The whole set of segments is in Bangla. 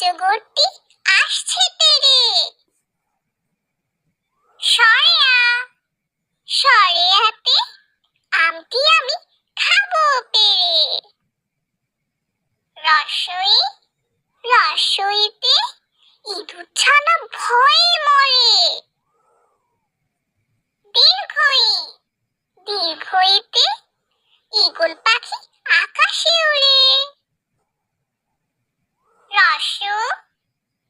অজগরটি আসছে তেরে। সরেয়া সরেয়াতে আমটি আমি খাবো পেরে। রসই রসইতে ইঁদুর ছানা ভয়ে মরে। দীর্ঘই দীর্ঘইতে ঈগল পাখি আকাশে উড়ে।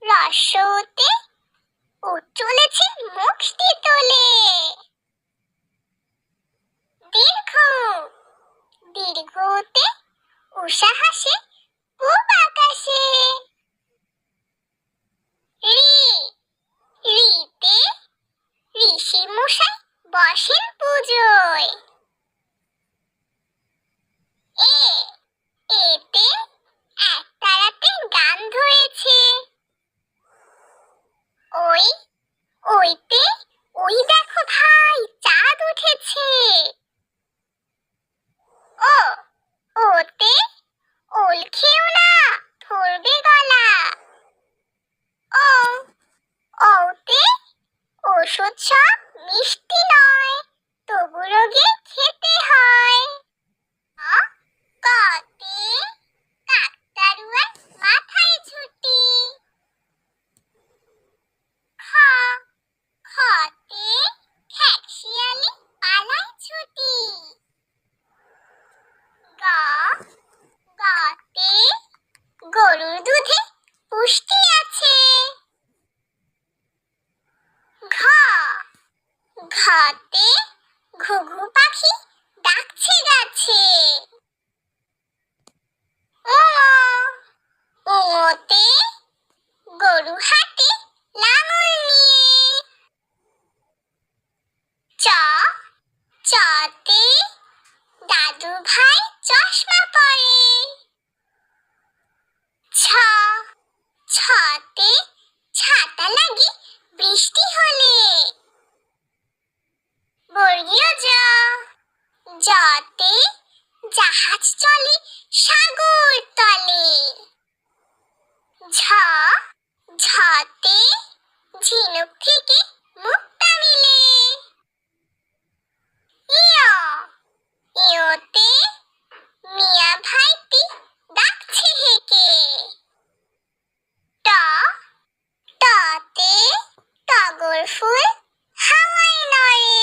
রসতে উট চলেছে মুখটি তোলে। দীর্ঘতে উষা হাসে পূব আকাশে। রিতে ঋষি মশাই বসেন পুজোয়। এতে একতারাতে গান ধরেছে। ওইতে ওই দেখো ভাই চাঁদ উঠেছে। ওতে ওল খেও না ধরবে গলা। ওতে ওষুধ সব মিষ্টি নয়, তবু রোগে খেতে হয়। কতে কাকতাড়ুয়ার মাথায় ছুটি। খতে খ্যাকশিয়ালে পালায় ছুটি। গতে গরুর দুধে পুষ্টি আছে। ঘতে ঘুঘু পাখি ডাকছে গাছে। ওতে গরু হাটে লাঙল নিয়ে। চতে দাদু ভাই চশমা পরে। ছতে ছাতা লাগে বৃষ্টি হলে। বর্গীয় জতে জাহাজ চলে সাগর তলে। ঝতে ঝিনুক থেকে মুক্তা মিলে। ইয়োতে মিয়া ভাইটি ডাকছে হেঁকে। টতে টগর ফুল হাওয়ায় নড়ে।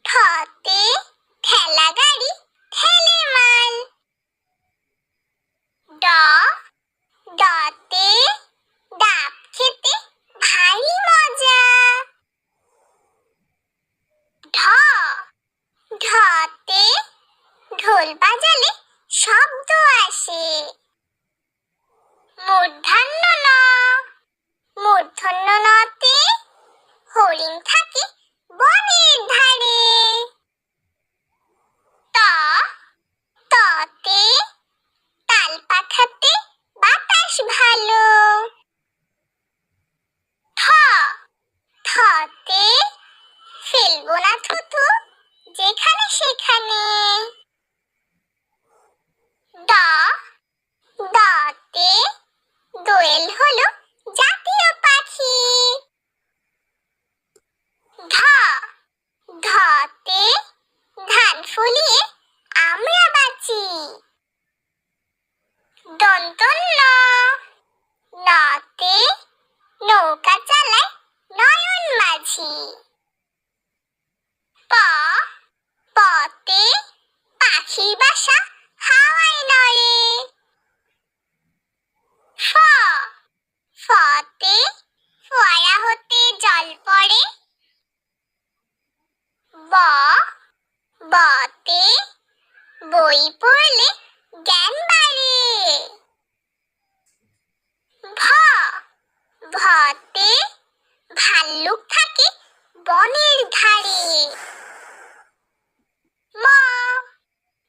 ঠতে ঠেলা গাড়ি ঠেলে মাল। ডতে ডাব খেতে ভারী মজা। ঢতে ঢোল বাজালে শব্দ আসে। মূর্ধন্য নতে হরিণ থাকে বনের ধারে। ততে তাল পাখাতে বাতাস ভালো। থতে ফেলবো না থুতু যেখানে সেখানে। দতে দোয়েল হলো জাতীয় পাখি। ধতে ধান ফলিয়ে আমরা বাঁচি। নতে নৌকা চালায় নয়ন মাঝি। পতে পাখির বাসা হাওয়ায় নড়ে। ফতে ফোয়ারা হতে জল পড়ে। বতে বই পড়লে জ্ঞান বাড়ে। ভতে ভাল্লুক থাকে বনের ধারে।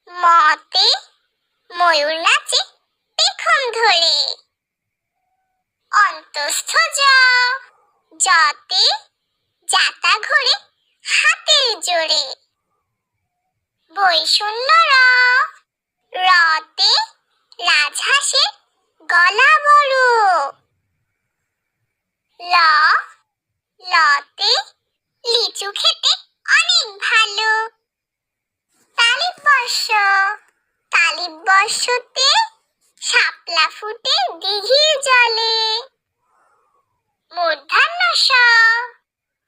মতে ময়ূর নাচে পেখম ধরে। অন্তস্থ জতে জাতা ঘোরে হাতের জোরে। বৈষণ্য রতে রাজহাঁস হাঁসের গলা বড়। ল, লতে লিচু খেতে অনেক ভালো। তালিববর্ষ, তালিববর্ষতে শাপলা ফুটে দিঘির জলে। মূর্ধন্য ষ,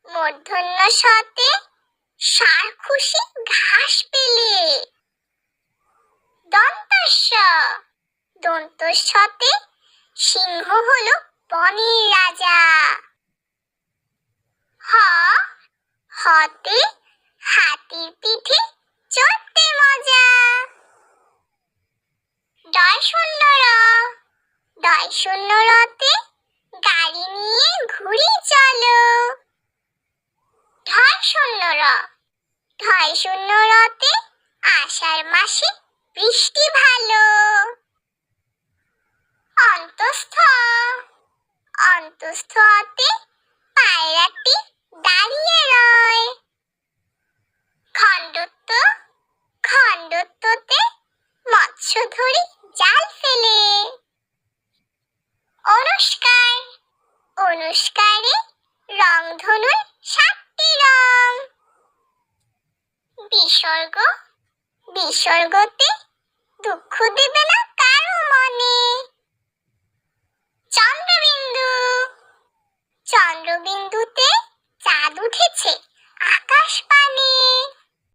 মূর্ধন্য শতে ষাঁড় খুশি ঘাস পেলে। দন্তস্ব, দন্তস্বতে সিংহ হলো বনের রাজা। হ, হতে হাতির পিঠে চড়তে মজা। ডয় শূন্য র, ডয় শূন্য রতে গাড়ি নিয়ে ঘুরি চলো। ঢয় শূন্য র, ঢয় শূন্য রতে আষাঢ় মাসে বৃষ্টি ভালো। অন্তস্থ, অন্তস্থতে পায়রাটি দাঁড়িয়ে রয়। খণ্ডত্ব, খণ্ডত্বতে মৎস্য ধরি জাল ফেলে। অনুষ্কার, অনুষ্কারে রংধনুর 7টি রং। বিসর্গ, বিসর্গতে দুঃখ দেবে না